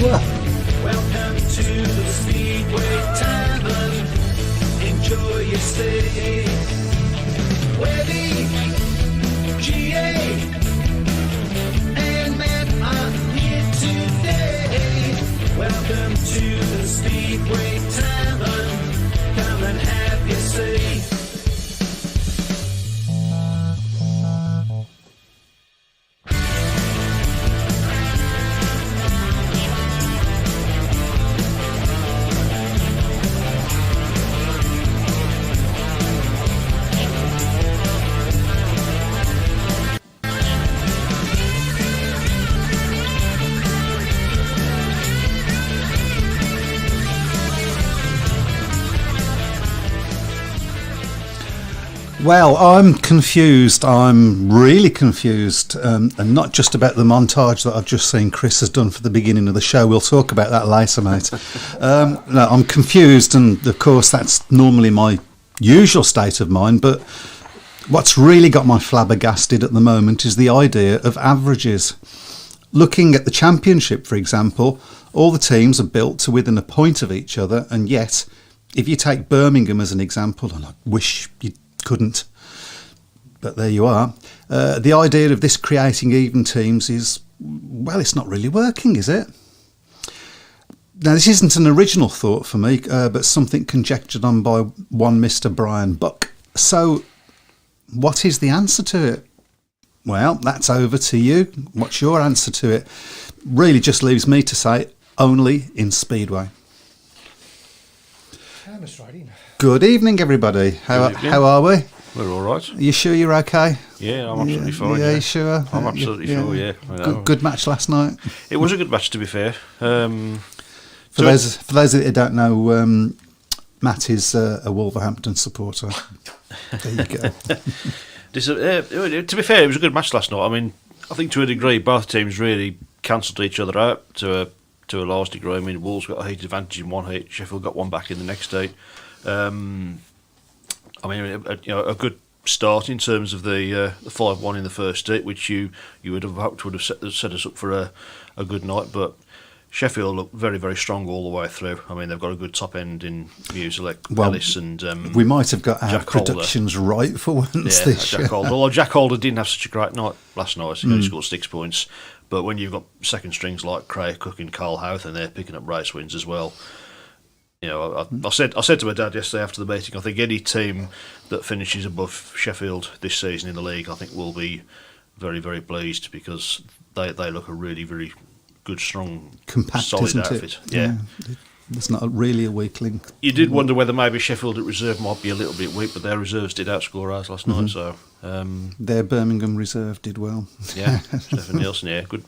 Welcome to the Speedway Tavern. Enjoy your stay. Webby, GA, and Matt are here today. Welcome to the Speedway Tavern. Come and have your say. Well, I'm confused. I'm really confused, and not just about the montage that I've just seen Chris has done for the beginning of the show. We'll talk about that later, mate. No, I'm confused, and of course that's normally my usual state of mind, but what's really got my flabbergasted at the moment is the idea of averages. Looking at the championship, for example, all the teams are built to within a point of each other, and yet, if you take Birmingham as an example, and I wish you couldn't, but there you are. The idea of this creating even teams is, well, it's not really working, is it? Now, this isn't an original thought for me, but something conjectured on by one Mr. Brian Buck. So, what is the answer to it? Well, that's over to you. What's your answer to it? Really just leaves me to say, only in Speedway. Good evening, everybody. How are we? We're all right. Are you sure you're okay? Yeah, I'm absolutely fine. Yeah, you sure? I'm absolutely sure, yeah. Good match last night. It was a good match, to be fair. For those that you don't know, Matt is a Wolverhampton supporter. There you go. To be fair, it was a good match last night. I mean, I think to a degree, both teams really cancelled each other out to a large degree. I mean, Wolves got a heat advantage in one heat, Sheffield got one back in the next heat. I mean, a good start in terms of the 5-1 in the first heat, which you would have hoped would have set us up for a good night. But Sheffield look very, very strong all the way through. I mean, they've got a good top end in Musilek, Ellis, and we might have got our Jack predictions Holder right for once this year. Jack Holder. Although Jack Holder didn't have such a great night last night, he only scored 6 points. But when you've got second strings like Craig Cook and Carl Houth, and they're picking up race wins as well. You know, I said to my dad yesterday after the meeting, I think any team that finishes above Sheffield this season in the league, I think will be very, very pleased, because they look a really, really good, strong, compact, solid isn't outfit. It? Yeah. It's not really a weak link. You did wonder whether maybe Sheffield at reserve might be a little bit weak, but their reserves did outscore ours last night. So their Birmingham reserve did well. Yeah, Stephen Nielsen, yeah, good.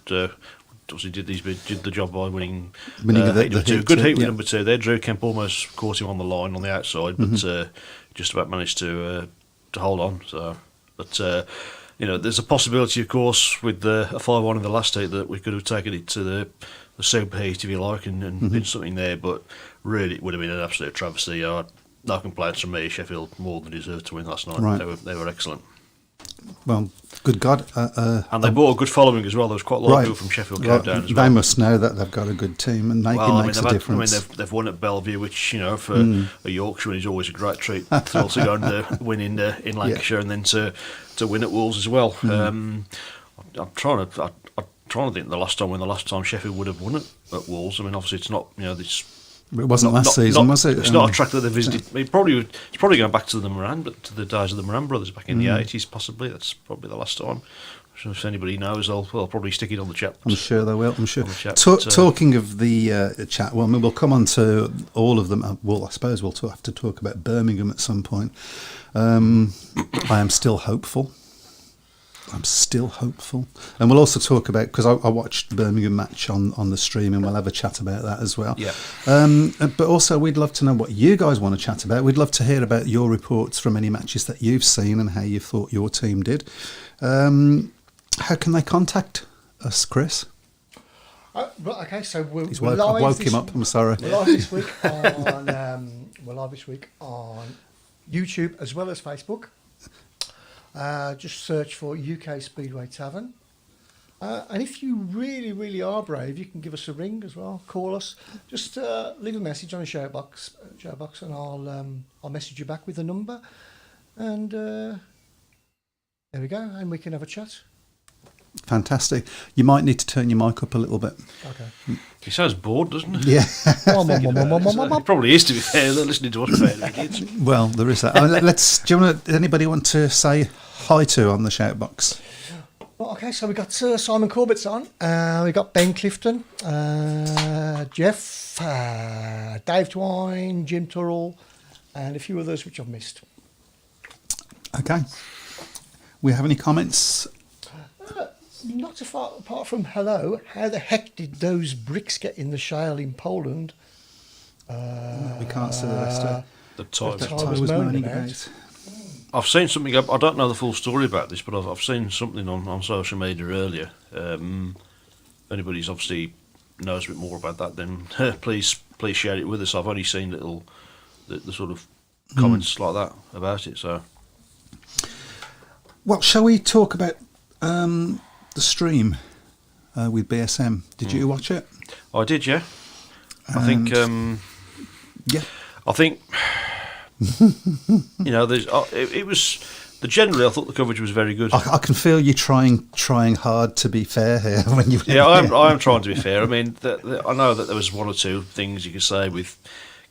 Obviously did the job by winning the heat two. heat, Good heat with yeah. number two there. Drew Kemp almost caught him on the line on the outside, but just about managed to hold on. So, but you know, there's a possibility, of course, with a 5-1 in the last heat that we could have taken it to the super heat, if you like, and did something there. But really, it would have been an absolute travesty. No complaints from me. Sheffield more than deserved to win last night. Right. They were excellent. Well, good God. And they brought a good following as well. There was quite a lot of people from Sheffield came down as well. They must know that they've got a good team, and it makes a difference. I mean, they've won at Bellevue, which, you know, for a Yorkshireman is always a great treat. To also go and win in Lancashire, and then to win at Wolves as well. I'm trying to think the last time Sheffield would have won at Wolves. I mean, obviously it's not, you know, this. It wasn't last season, was it? It's not a track that they visited. It's probably going back to to the days of the Moran brothers back in the 80s, possibly. That's probably the last time. So if anybody knows, they'll probably stick it on the chat. I'm sure they will. I'm sure. Talking of the chat, well, we'll come on to all of them. Well, I suppose we'll have to talk about Birmingham at some point. I am still hopeful. And we'll also talk about, because I watched the Birmingham match on the stream, and we'll have a chat about that as well. Yeah. But also, we'd love to know what you guys want to chat about. We'd love to hear about your reports from any matches that you've seen and how you thought your team did. How can they contact us, Chris? Okay, so we're I woke him up. I'm sorry. We're live this week on YouTube as well as Facebook. Just search for UK Speedway Tavern And if you really, really are brave, you can give us a ring as well. Call us. Just leave a message on a shout box, and I'll message you back with the number. And there we go. And we can have a chat. Fantastic. You might need to turn your mic up a little bit. Okay. He sounds bored, doesn't he? Yeah. He probably is, to be fair. They're listening to us fair kids. Well, there is that. Does anybody want to say hi to on the shout box? Well, okay, so we got Simon Corbett's on. We got Ben Clifton, Jeff, Dave Twine, Jim Turrell, and a few others which I've missed. Okay. We have any comments? Not so far apart from hello. How the heck did those bricks get in the shale in Poland? We can't see the rest of it. The time. The time was moaning about. I've seen something. I don't know the full story about this, but I've seen something on social media earlier. Anybody's obviously knows a bit more about that, then please share it with us. I've only seen the sort of comments like that about it. So, well, shall we talk about the stream with BSM? Did you watch it? I did, yeah. I think. Yeah. I think. There's. It was. Generally, I thought the coverage was very good. I can feel you trying hard to be fair here when you. Yeah, I am trying to be fair. I mean, I know that there was one or two things you could say with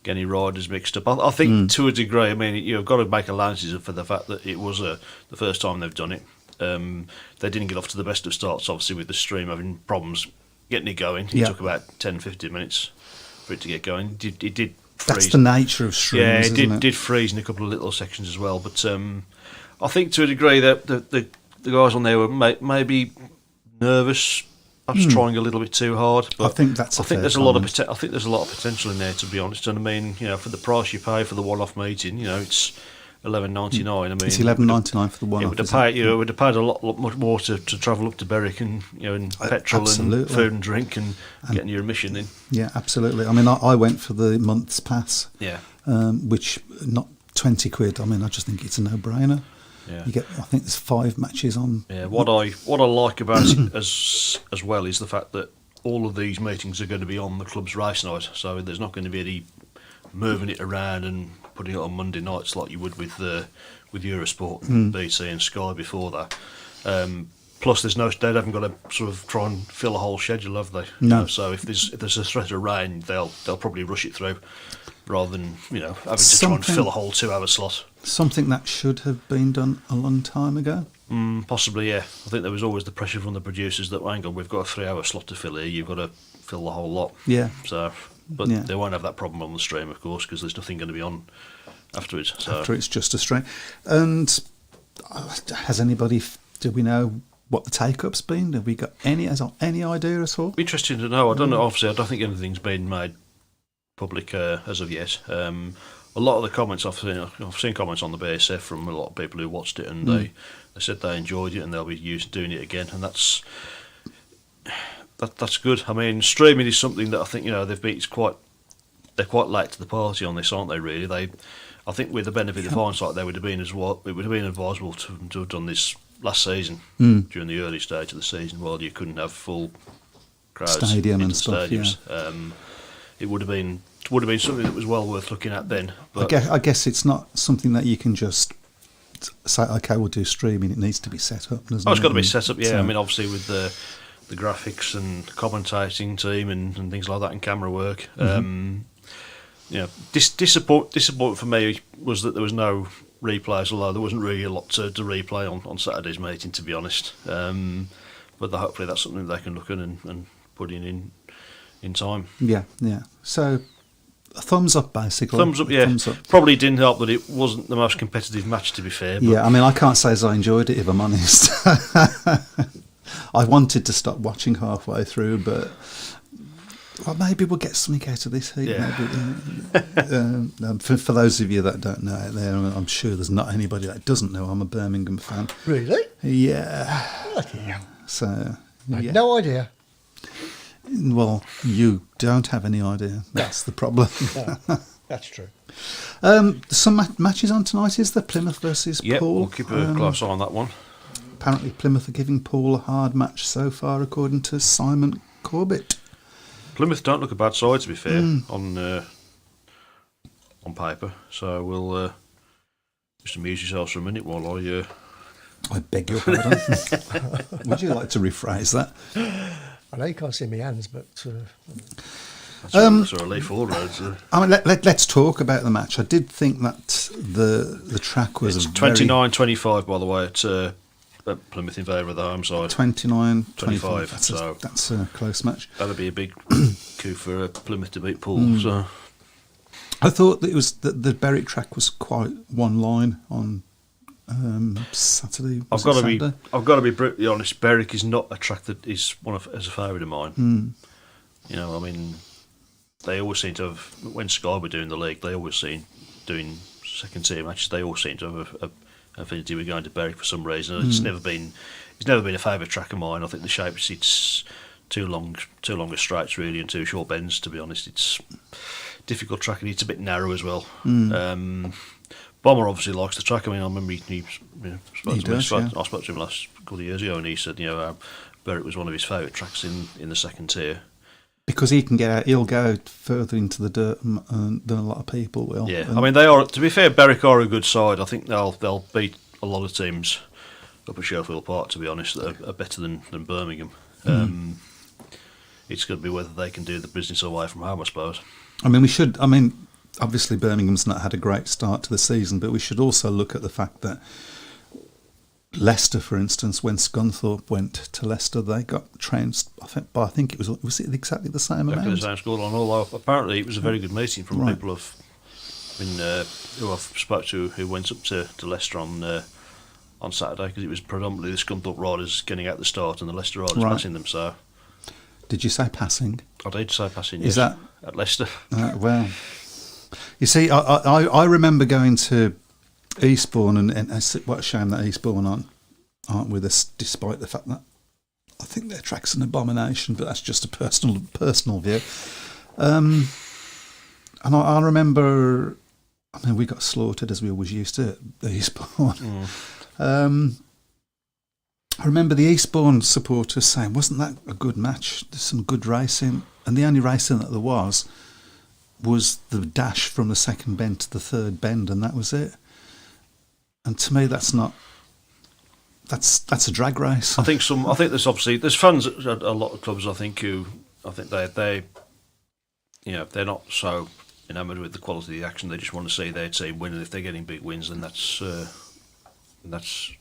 getting riders mixed up. I think to a degree. I mean, you've got to make allowances for the fact that it was the first time they've done it. They didn't get off to the best of starts, obviously, with the stream having problems getting it going. It took about 10-15 minutes for it to get going. It did freeze. That's the nature of streams, yeah, it did freeze in a couple of little sections as well. But I think to a degree that the guys on there were maybe nervous, perhaps trying a little bit too hard. But I think that's. I think there's a lot of potential in there, to be honest. And I mean, for the price you pay for the one-off meeting, it's $11.99. I mean, it's $11.99 for the one-off. It would have paid a lot much more to travel up to Berwick and and petrol and food and drink and getting your admission in. Yeah, absolutely. I mean, I went for the month's pass. Yeah. Which not £20. I mean, I just think it's a no-brainer. Yeah. You get. I think there's 5 matches on. Yeah. What I like about it as well is the fact that all of these meetings are going to be on the club's race night, so there's not going to be any moving it around and putting it on Monday nights like you would with Eurosport, BT and Sky before that. Plus, they haven't got to sort of try and fill a whole schedule, have they? No. So if there's a threat of rain, they'll probably rush it through, rather than having to try and fill a whole 2-hour slot. Something that should have been done a long time ago. Possibly, yeah. I think there was always the pressure from the producers that, hang on, we've got a 3-hour slot to fill here. You've got to fill the whole lot. Yeah. So. But they won't have that problem on the stream, of course, because there's nothing going to be on afterwards. So. After it's just a stream. And has anybody? Do we know what the take-up's been? Have we got any idea at all? Interesting to know. I don't know. Obviously, I don't think anything's been made public as of yet. A lot of the comments I've seen comments on the BSF from a lot of people who watched it, and they said they enjoyed it and they'll be doing it again, and that's good. I mean, streaming is something that I think they're quite late to the party on this, aren't they? Really, I think with the benefit of hindsight, it would have been advisable to have done this last season during the early stage of the season, while you couldn't have full crowds stadium into and stuff. stadiums. Yeah. It would have been something that was well worth looking at then. But I guess it's not something that you can just say, okay, we'll do streaming. It needs to be set up, doesn't it? It's got to be set up. Yeah, I mean, obviously with the graphics and commentating team and things like that and camera work. Disappointment for me was that there was no replays, although there wasn't really a lot to replay on Saturday's meeting, to be honest. But hopefully that's something they can look at and put in time. Yeah. So a thumbs up, basically. Thumbs up, yeah. Thumbs up. Probably didn't help that it wasn't the most competitive match, to be fair. But yeah, I mean, I can't say as I enjoyed it, if I'm honest. I wanted to stop watching halfway through, but maybe we'll get something out of this heat. Yeah. For those of you that don't know out there, I'm sure there's not anybody that doesn't know I'm a Birmingham fan. Really? Yeah. Bloody hell. So, I had no idea. Well, you don't have any idea. That's the problem. No, that's true. Some matches on tonight. Is the Plymouth versus Poole? Poole? We'll keep a close eye on that one. apparently Plymouth are giving Paul a hard match so far, according to Simon Corbett. Plymouth don't look a bad side, to be fair, on paper. So we'll just amuse yourselves for a minute while I beg your pardon. Would you like to rephrase that? I know you can't see my hands, but that's our leaf forward roads. I mean, let's talk about the match. I did think that the track was It's a very 29-25, by the way, at Plymouth in favour of the home side. 29-25. That's a close match. That'd be a big coup for Plymouth to beat Poole. So I thought that it was the Berwick track was quite one line on Saturday. I've got to be brutally honest. Berwick is not a track that is as a favourite of mine. You know, I mean, they always seem to have, when Sky were doing the league, they always seem doing second tier matches. They all seem to have a affinity with going to Berwick for some reason. It's never been a favourite track of mine. I think the shape it's too long a straights really and too short bends. To be honest, it's difficult track and it's a bit narrow as well. Bomber obviously likes the track. I mean, I remember he spoke to me. I spoke to him last couple of years ago, and he said, Berwick was one of his favourite tracks in the second tier. Because he can get out, he'll go further into the dirt than a lot of people will. Yeah, I mean, they are. To be fair, Berwick are a good side. I think they'll beat a lot of teams up at Shelfield Park. To be honest, that are better than Birmingham. It's going to be whether they can do the business away from home, I suppose. I mean, obviously Birmingham's not had a great start to the season, but we should also look at the fact that Leicester, for instance, when Scunthorpe went to Leicester, they got trounced. I think it was it exactly the same amount. Exactly the same scoreline. Although apparently it was a very good meeting from people who I've spoke to who went up to Leicester on Saturday, because it was predominantly the Scunthorpe riders getting out the start and the Leicester riders passing them. So, did you say passing? I did say passing. Is yes, that at Leicester? Well, you see, I remember going to Eastbourne, and what a shame that Eastbourne aren't with us, despite the fact that I think their track's an abomination, but that's just a personal view. And I remember, I mean, we got slaughtered as we always used to at Eastbourne. I remember the Eastbourne supporters saying, wasn't that a good match? There's some good racing. And the only racing that there was the dash from the second bend to the third bend, and that was it. And to me, that's a drag race. I think there's fans at a lot of clubs. I think they they're not so enamoured with the quality of the action. They just want to see their team win, and if they're getting big wins, then that's enough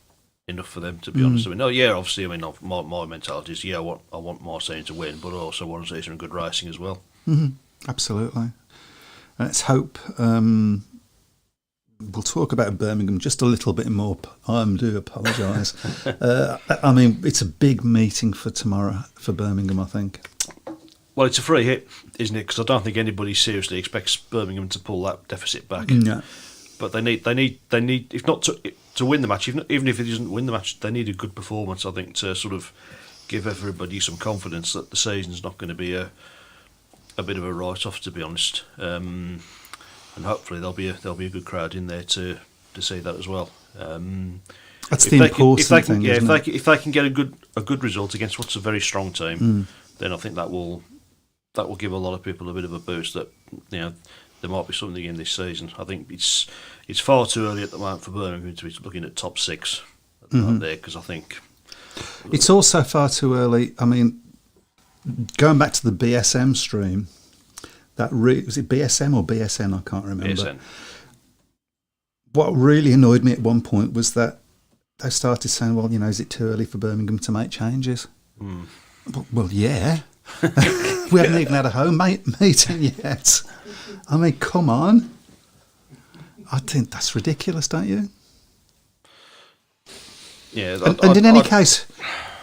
for them. To be honest, I mean, obviously, I mean, my mentality is I want my team to win, but I also want to see some good racing as well. Absolutely. Let's hope. We'll talk about Birmingham just a little bit more. I do apologise. I mean, it's a big meeting for tomorrow for Birmingham, I think. Well, it's a free hit, isn't it? Because I don't think anybody seriously expects Birmingham to pull that deficit back. No. But they need, if not to win the match, even if it doesn't win the match, they need a good performance, I think, to sort of give everybody some confidence that the season's not going to be a bit of a write-off, to be honest. And hopefully there'll be a good crowd in there to see that as well. That's the important thing. If they can get a good result against what's a very strong team, then I think that will give a lot of people a bit of a boost. That there might be something in this season. I think it's far too early at the moment for Birmingham to be looking at top six there, because I think it's also far too early. I mean, going back to the BSM stream. Was it BSM or BSN? I can't remember. BSN. What really annoyed me at one point was that they started saying, well, is it too early for Birmingham to make changes? Well, yeah. We haven't even had a home meeting yet. I mean, come on. I think that's ridiculous, don't you? Yeah. And in any case...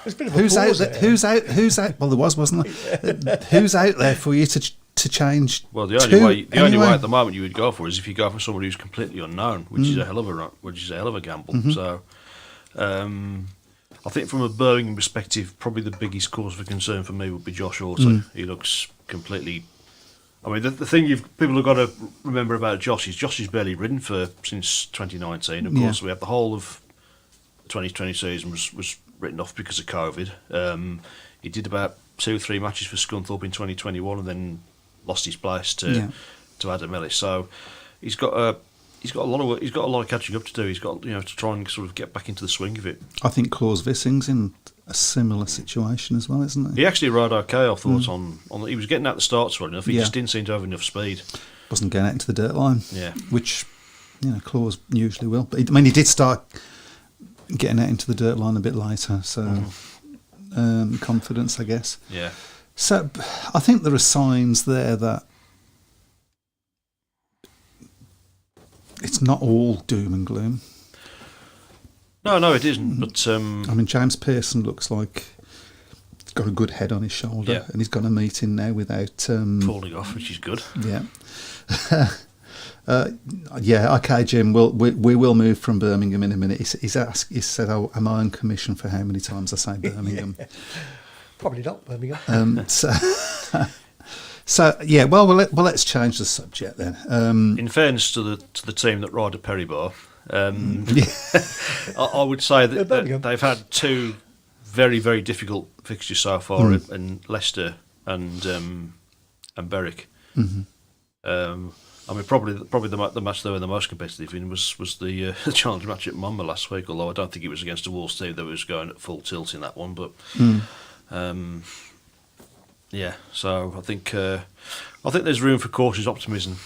Who's out there? Who's out? Well, there wasn't there? Who's out there for you to change? Well, the only way at the moment you would go for is if you go for somebody who's completely unknown, which is a hell of a gamble. So, I think from a Birmingham perspective, probably the biggest cause for concern for me would be Josh Orton. He looks completely. I mean, the thing people have got to remember about Josh is barely ridden since 2019. Of course, we have the whole of 2020 season was written off because of COVID. He did about 2-3 matches for Scunthorpe in 2021, and then lost his place to Adam Ellis. So he's got a lot of work, he's got a lot of catching up to do. He's got to try and sort of get back into the swing of it. I think Claus Vissing's in a similar situation as well, isn't he? He actually rode okay, I thought. On he was getting out the starts well enough. He just didn't seem to have enough speed. Wasn't getting out into the dirt line. Yeah, which Claus usually will. But he did start getting out into the dirt line a bit later. So confidence, I guess. Yeah. So I think there are signs there that it's not all doom and gloom. No, it isn't. But James Pearson looks like he's got a good head on his shoulder, and he's got a meeting now without falling off, which is good. Yeah. Okay, Jim. We will move from Birmingham in a minute. He said, "Oh, am I on commission for how many times I say Birmingham?" Probably not Birmingham. So yeah. Well, let's change the subject then. In fairness to the team that ride a Perry Bar, I would say that they've had two very, very difficult fixtures so far in Leicester and Berwick. Mm-hmm. Probably the match they were the most competitive in was the challenge match at Monmouth last week. Although I don't think it was against a Wolves team that was going at full tilt in that one. But so I think there's room for cautious optimism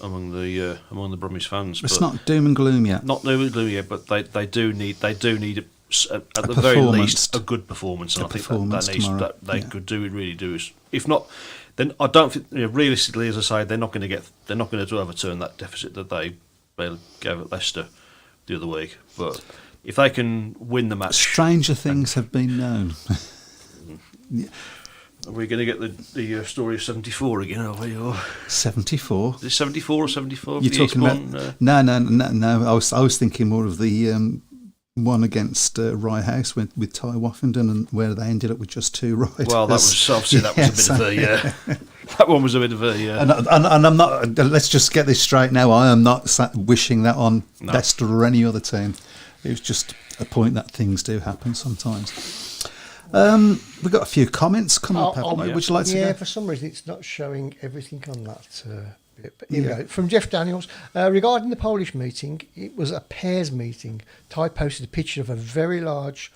among the Brummies fans. It's not doom and gloom yet. Not doom and gloom yet, but they do need at the very least a good performance, and I think that they could do it. Really do. If not, then I don't think realistically, as I say, they're not going to overturn that deficit that they gave at Leicester the other week. But if they can win the match, stranger things have been known. Yeah. Are we going to get the story of 74 again? Are we? 74? Is it 74 or 75? You're talking about no. I was thinking more of the one against Rye House with Ty Woffington, and where they ended up with just two riders. Well, that was obviously that one was a bit of a And I'm not. Let's just get this straight now. I am not wishing that on Leicester or any other team. It was just a point that things do happen sometimes. We've got a few comments coming up. Would you like to go? Yeah, for some reason it's not showing everything on that bit. But here we go. From Jeff Daniels, regarding the Polish meeting, it was a pairs meeting. Ty posted a picture of very large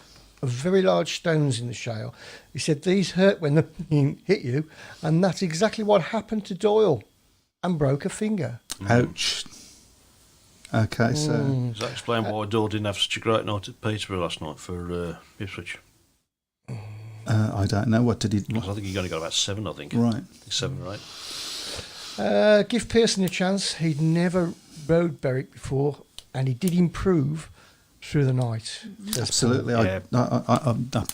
stones in the shale. He said these hurt when the hit you, and that's exactly what happened to Doyle, and broke a finger. Ouch. Okay, so does that explain why Doyle didn't have such a great night at Peterborough last night for Ipswich? I don't know. What did he? I think he only got about 7. I think. Right. 7 or 8. Give Pearson a chance. He'd never rode Berwick before, and he did improve through the night. Absolutely, I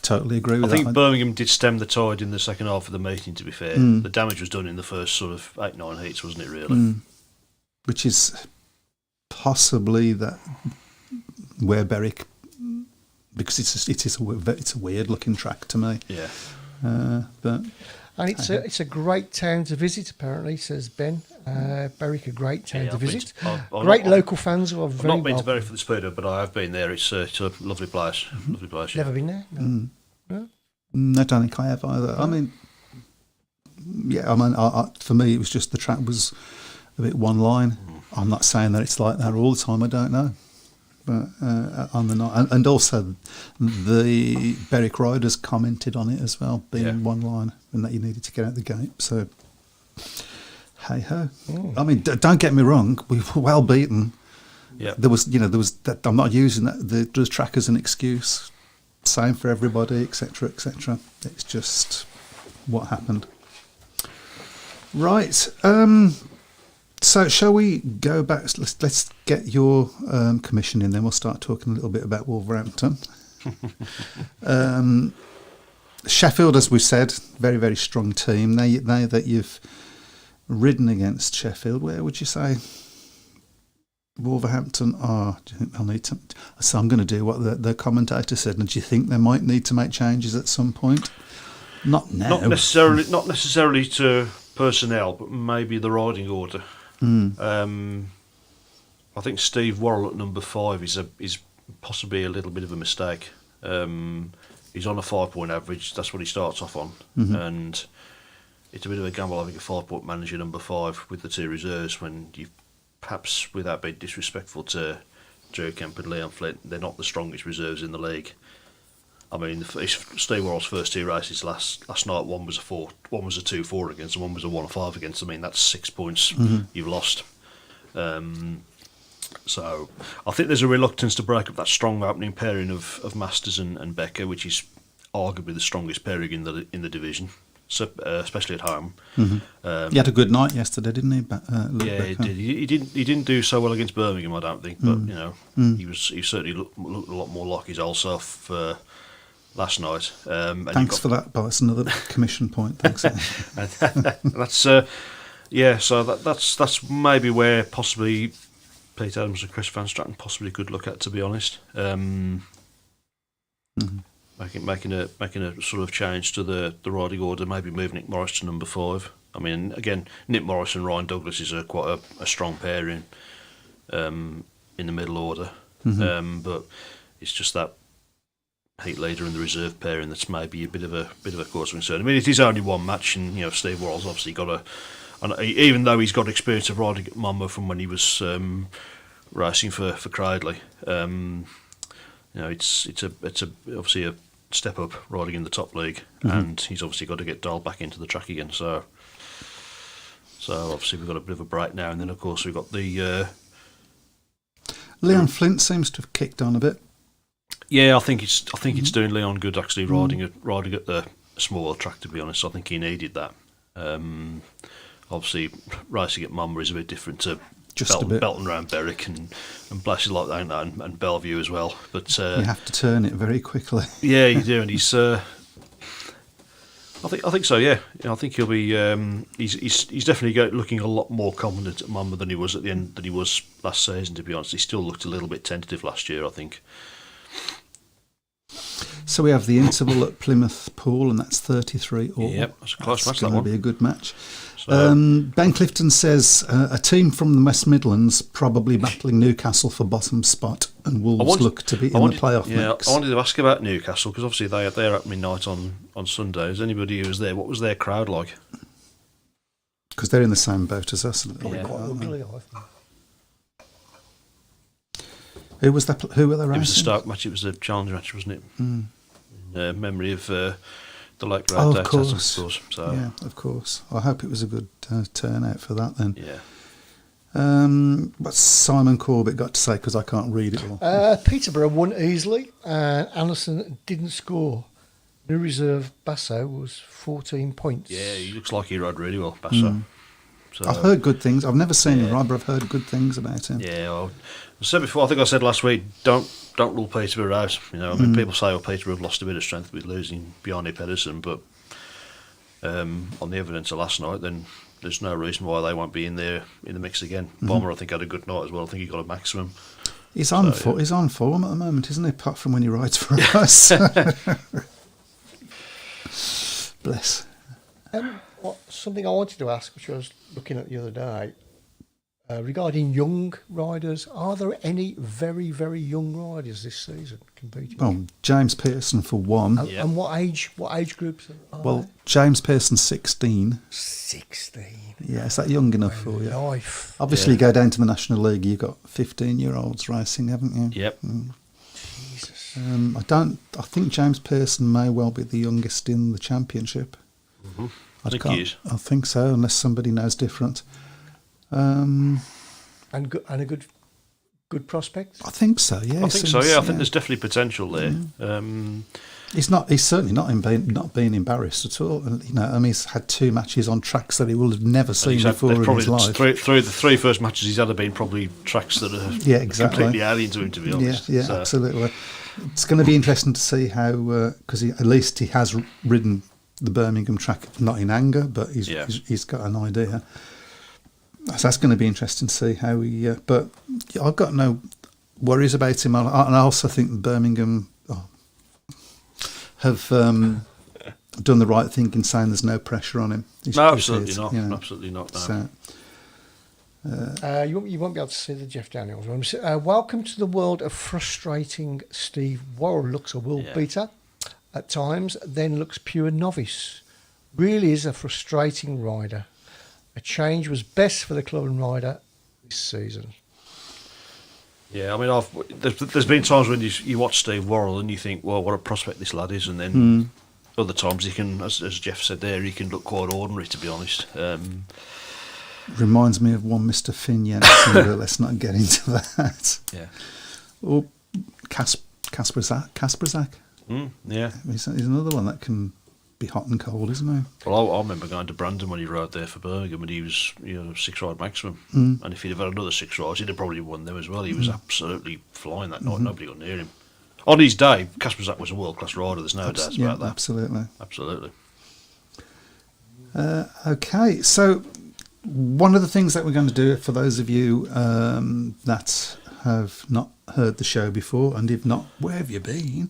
totally agree with that. I that. think Birmingham did stem the tide in the second half of the meeting. To be fair, the damage was done in the first sort of 8-9 heats, wasn't it? Really, which is possibly that where Berwick. Because it's a weird looking track to me. Yeah. And it's a great town to visit. Apparently, says Ben. Berwick, a great town to visit. Great local fans who are very. I've not been to Berwick for the Speedo, but I have been there. It's a lovely place. Lovely place. Never been there. No? I don't think I have either. I mean, for me, it was just the track was a bit one line. I'm not saying that it's like that all the time. I don't know. But on the night, and also the Berwick riders commented on it as well, being one line, and that you needed to get out the gate. So, hey ho. I mean, don't get me wrong, we were well beaten. Yeah, there was that. I'm not using the track as an excuse. Same for everybody, etc., etc. It's just what happened. Right. So shall we go back? Let's get your commission in, then we'll start talking a little bit about Wolverhampton. Sheffield, as we said, very, very strong team. Now that you've ridden against Sheffield, where would you say Wolverhampton are? Do you think they'll need to? So I'm going to do what the commentator said. And do you think they might need to make changes at some point? Not now. Not necessarily to personnel, but maybe the riding order. I think Steve Worrell at number 5 is possibly a little bit of a mistake. He's on a 5-point average. That's what he starts off on, and it's a bit of a gamble. I think a 5-point manager number 5 with the 2 reserves when you perhaps, without being disrespectful to Joe Kemp and Leon Flint, they're not the strongest reserves in the league. I mean, Steve Worrell's first 2 races last night, one was a 2-4 against, and one was a 1-5 against. I mean, that's 6 points you've lost. So I think there's a reluctance to break up that strong opening pairing of Masters and Becker, which is arguably the strongest pairing in the division, so, especially at home. He had a good night yesterday, didn't he? Yeah, he did. He didn't do so well against Birmingham, I don't think, but he certainly looked a lot more like his old self last night. Thanks for that, but it's another commission point. Thanks. That's so that's maybe where possibly Pete Adams and Chris Van Stratton possibly could look at, to be honest. Making a sort of change to the riding order, maybe move Nick Morris to number 5. I mean, again, Nick Morris and Ryan Douglas is quite a strong pairing in the middle order, but it's just that heat leader and the reserve pairing that's maybe a bit of a cause of concern. I mean, it is only one match, and Steve Worrell's obviously got even though he's got experience of riding at Monmouth from when he was racing for Cradley, it's obviously a step up riding in the top league, and he's obviously got to get dialed back into the track again. So obviously we've got a bit of a break now, and then of course we've got the Leon Flint seems to have kicked on a bit. Yeah, I think it's doing Leon good actually riding at the smaller track. To be honest, I think he needed that. Obviously, racing at Monmouth is a bit different to Belton round Berwick and places like that and Bellevue as well. But you have to turn it very quickly. Yeah, you do, and he's. I think so. Yeah, I think he'll be. He's definitely looking a lot more confident at Monmouth than he was at the end than he was last season. To be honest, he still looked a little bit tentative last year, I think. So we have the interval at Plymouth Pool, and that's 33 all. Yep, that's a close match. That's That one going to be a good match. So, Ben Clifton says a team from the West Midlands probably battling Newcastle for bottom spot, and Wolves look to be in the playoff mix. I wanted to ask about Newcastle because obviously they're opening night on Sunday. Is anybody who was there? What was their crowd like? Because they're in the same boat as us. Probably quite ugly, I think. Who was that? Who were they racing? It was a Stoke match. It was a Challenger match, wasn't it? In memory of the late great of Dave course. Tatton, of course. So. Yeah, of course. I hope it was a good turnout for that then. Yeah. What's Simon Corbett got to say? Because I can't read it all. Peterborough won easily, and Anderson didn't score. New reserve Basso was 14 points. Yeah, he looks like he rode really well, Basso. So, I've heard good things. I've never seen him ride, but I've heard good things about him. Yeah, well, I said before. I think I said last week. Don't rule Peterborough out. I mean, people say, "Oh, Peterborough have lost a bit of strength with losing Bjarne Pedersen," but on the evidence of last night, then there's no reason why they won't be in the mix again. Bomber, I think, had a good night as well. I think he got a maximum. He's on He's on form at the moment, isn't he? Apart from when he rides for us. Bless. Something I wanted to ask, which I was looking at the other day, regarding young riders. Are there any very, very young riders this season competing? Well, James Pearson for one. And what age groups are Well, James Pearson's 16. 16. Yeah, is that young enough for you? Life. Obviously, you go down to the National League, you've got 15-year-olds racing, haven't you? Yep. Jesus. I think James Pearson may well be the youngest in the championship. I think he is. I think so, unless somebody knows different. And a good prospect. I think so. Yeah, I think so. Yeah, I think there's definitely potential there. He's certainly not being embarrassed at all. And he's had 2 matches on tracks that he will have never seen before in his life. Through the 3 first matches he's had have been probably tracks that are completely alien to him, to be honest. Yeah, absolutely. It's going to be interesting to see how, because at least he has ridden the Birmingham track, not in anger, but he's got an idea. So that's going to be interesting to see how he. But I've got no worries about him, and I also think Birmingham have done the right thing in saying there's no pressure on him. Absolutely not. Absolutely not. No. So, You won't be able to see the Jeff Daniels one. Welcome to the world of frustrating Steve Worrell. Looks a world beater at times, then looks pure novice. Really is a frustrating rider. A change was best for the club and rider this season. Yeah, I mean, there's been times when you watch Steve Worrell and you think, well, what a prospect this lad is, and then other times he can, as Jeff said there, he can look quite ordinary, to be honest. Reminds me of one Mr. Finn Jensen, but let's not get into that. Yeah. Or Kasperzak. Yeah. He's another one that can be hot and cold, isn't he? Well, I remember going to Brandon when he rode there for Birmingham, and he was 6-ride maximum. And if he'd have had another 6 rides, he'd have probably won them as well. He was absolutely flying that night. Nobody got near him. On his day, Kasperzak was a world-class rider. There's no doubt about that. Absolutely. Okay, so one of the things that we're going to do for those of you that have not heard the show before, and if not, where have you been?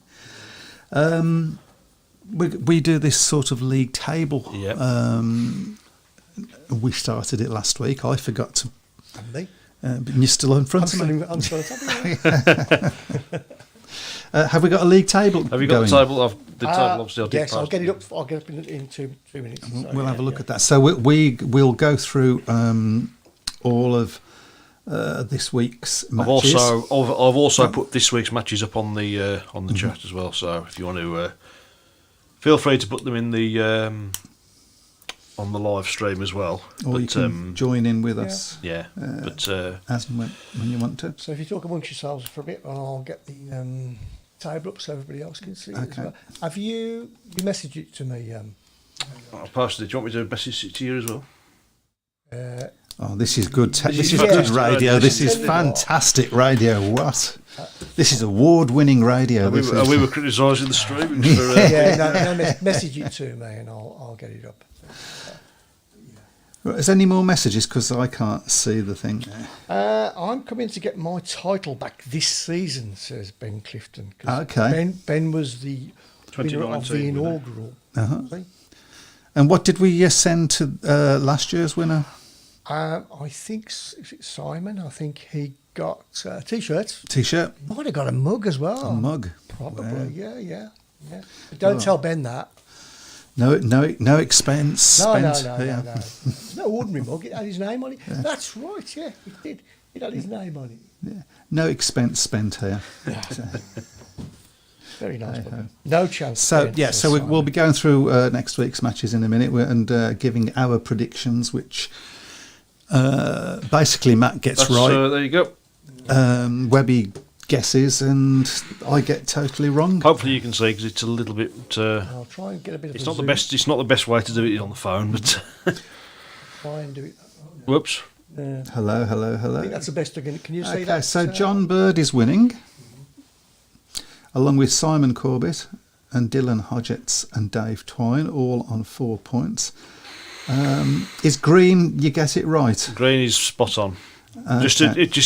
We do this sort of league table. Yep. We started it last week. I forgot to. Andy? But you're still in front of me. I'm still on top of you. Have we got a league table? Have you got the table? The table, obviously, I did. Yes, I'll get it up. I'll get up in 2 minutes. So, We'll have a look at that. So we'll go through all of this week's matches. I've also put this week's matches up on the chat as well. So if you want to, feel free to put them in the on the live stream as well. Or you can join in with us. Yeah, but as and when you want to. So if you talk amongst yourselves for a bit, I'll get the table up so everybody else can see it as well. Have you messaged it to me? I posted it. Do you want me to message it to you as well? This is good. This is good radio. This is fantastic radio. What? This is award-winning radio. We were criticising the streaming. Message it to me and I'll get it up. Is there any more messages? Because I can't see the thing. I'm coming to get my title back this season, says Ben Clifton. Okay. Ben was the winner of the inaugural. And what did we send to last year's winner? I think Simon. I think he got a T-shirt. T-shirt. Might have got a mug as well. A mug. Probably. Yeah. But don't tell Ben that. No expense spent. No. It's no ordinary mug. It had his name on it. Yeah. That's right. Yeah, it did. It had his name on it. Yeah. No expense spent here. Very nice. No chance. So we'll be going through next week's matches in a minute and giving our predictions, which basically Matt gets right. There you go. Webby guesses and I get totally wrong. Hopefully you can see, because it's a little bit. I'll try and get a bit of. It's not the best. It's not the best way to do it on the phone, but try and do it. Whoops. Hello. I think that's the best. Can you see that? Okay, so John Bird is winning, along with Simon Corbett and Dylan Hodgetts and Dave Twine, all on 4 points. Is Green? You get it right. Green is spot on. Just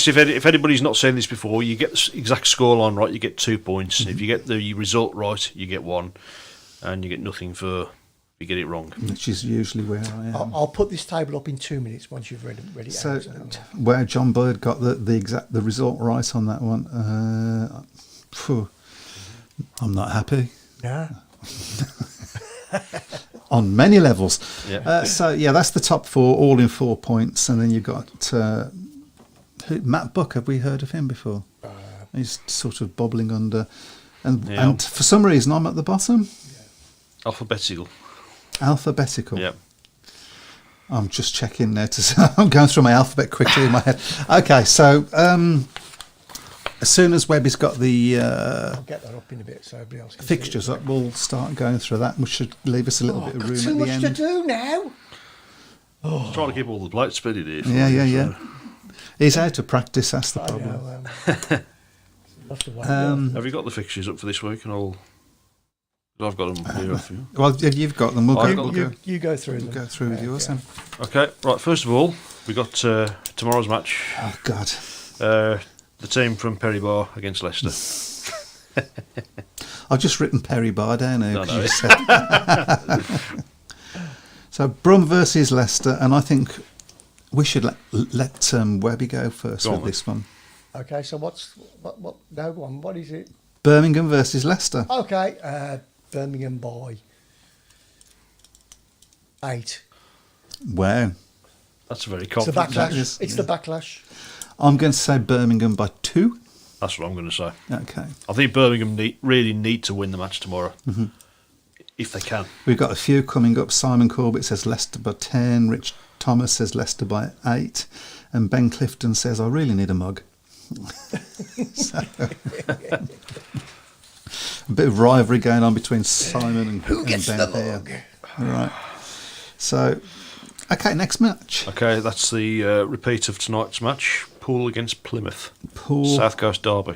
if anybody's not seen this before, you get the exact scoreline right, you get 2 points. If you get the result right, you get 1, and you get nothing for if you get it wrong. Which is usually where I am. I'll put this table up in 2 minutes once you've read it. So where John Bird got the result right on that one, I'm not happy. Nah. On many levels. Yeah. That's the top 4, all in 4 points, and then you've got Matt Buck. Have we heard of him before? He's sort of bobbling under, and for some reason I'm at the bottom. Alphabetical. Yeah. I'm just checking there I'm going through my alphabet quickly in my head. Okay, so as soon as Webby's got the I'll get that up in a bit so everybody else can fixtures see it. up, we'll start going through that, which should leave us a little bit of room at the too much end. to do now. Just trying to keep all the plates spinning here. Yeah. He's out of practice, that's the problem. Have you got the fixtures up for this week? And I've got them here for you. Well, if you've got them, you go through them. Go through with yours then. Okay, right, first of all, we got tomorrow's match. Oh, God. The team from Perry Bar against Leicester. I've just written Perry Bar down here. No. So Brum versus Leicester, and I think We should let Webby go first Go with on, this one. Okay, so what? No one. What is it? Birmingham versus Leicester. Okay, Birmingham by 8. Wow. That's a very It's the confident. backlash. It's the backlash. I'm going to say Birmingham by 2. That's what I'm going to say. Okay. I think Birmingham really need to win the match tomorrow. If they can. We've got a few coming up. Simon Corbett says Leicester by 10. Rich Thomas says Leicester by 8. And Ben Clifton says, I really need a mug. So, a bit of rivalry going on between Simon and Who gets Ben the here. mug? All right. So, okay, next match. Okay, that's the repeat of tonight's match. Poole against Plymouth. Poole. South Coast Derby.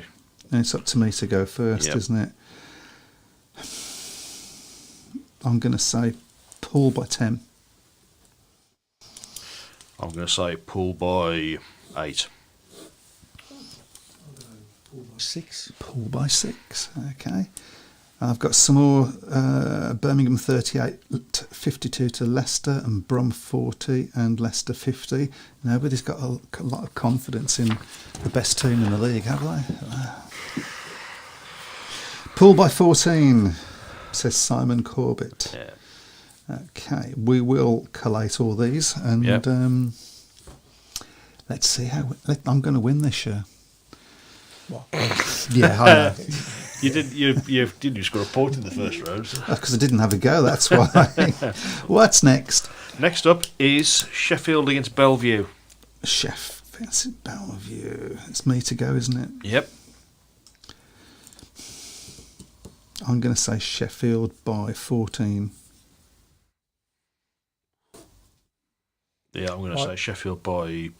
And it's up to me to go first, Yep. isn't it? I'm going to say Poole by 10. I'm going to say Poole by 8. 6. Poole by 6. Okay. I've got some more Birmingham 38-52 to Leicester, and Brum 40 and Leicester 50. Nobody's got a lot of confidence in the best team in the league, have they? Poole by 14, says Simon Corbett. Yeah. Okay, we will collate all these and Yep. let's see how. I'm going to win this year. What? Yeah, I know. You didn't score a point in the first round. Because I didn't have a go, that's why. What's next? Next up is Sheffield against Bellevue. Chef Vincent Bellevue. It's me to go, isn't it? Yep. I'm going to say Sheffield by 14. Yeah, I'm going to say Sheffield by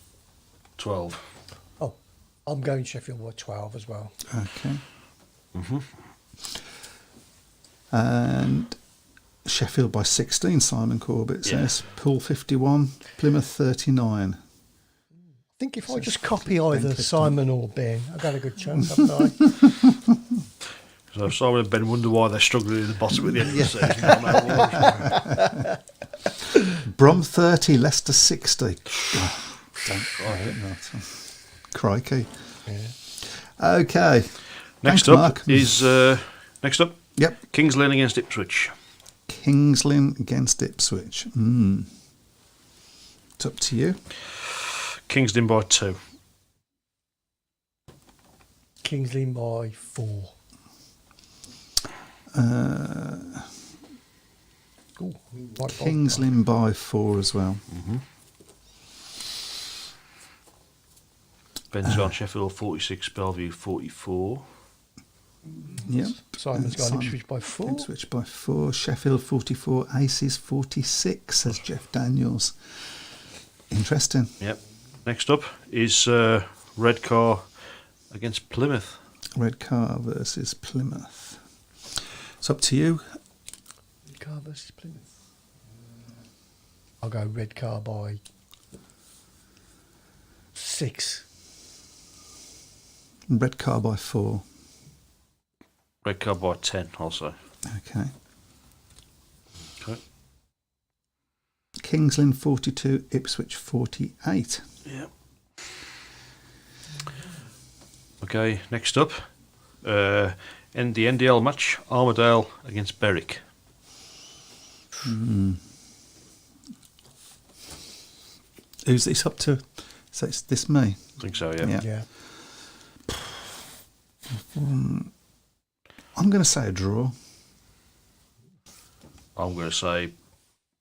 12. Oh, I'm going Sheffield by 12 as well. Okay. And Sheffield by 16, Simon Corbett says. Poole 51, Plymouth 39. I think if I just copy either Simon or Ben, I've got a good chance, haven't I? So Simon and Ben wonder why they're struggling in the bottom at the end of the season. Brum 30, Leicester 60. Oh, don't crikey. Yeah. Okay. Next Thanks, up Mark. is next up. Yep. Kings Lynn against Ipswich. Kings Lynn against Ipswich. It's up to you. Kings Lynn by 2. Kings Lynn by 4. Kings Lynn by 4 as well. Ben's gone Sheffield 46, Bellevue 44. Yep. Simon's got Simon- Ipswich by 4. Ipswich by 4. Sheffield 44. Aces 46, says Jeff Daniels. Interesting. Yep. Next up is Redcar against Plymouth. Redcar versus Plymouth. It's up to you. Red car versus Plymouth. I'll go red car by 6. Redcar by 4. Redcar by 10 also. Okay. Okay. Kings Lynn 42. Ipswich 48. Yep. Okay, next up, in the NDL match, Armadale against Berwick. Who's this up to? So it's this me. I think so, yeah. Yeah. Yeah. I'm going to say a draw. I'm going to say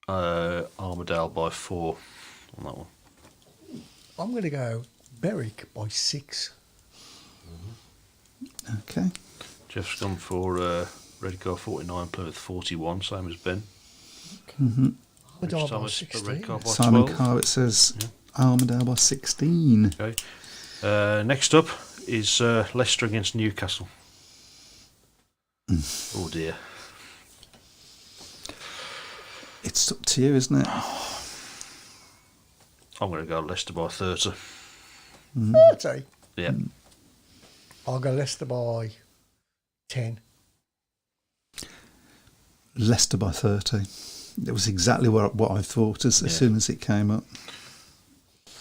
Armadale by 4 on that one. I'm going to go Berwick by 6. Okay. Jeff's gone for Redcar 49, Plymouth 41, same as Ben. Rich Armadale by Thomas, 16. Redcar by Simon 12. Carvett says Armadale by 16. Okay. Next up is Leicester against Newcastle. Oh dear. It's up to you, isn't it? I'm going to go Leicester by 30. 30. Yeah. I'll go Leicester by 10. Leicester by 30. It was exactly what I thought as soon as it came up.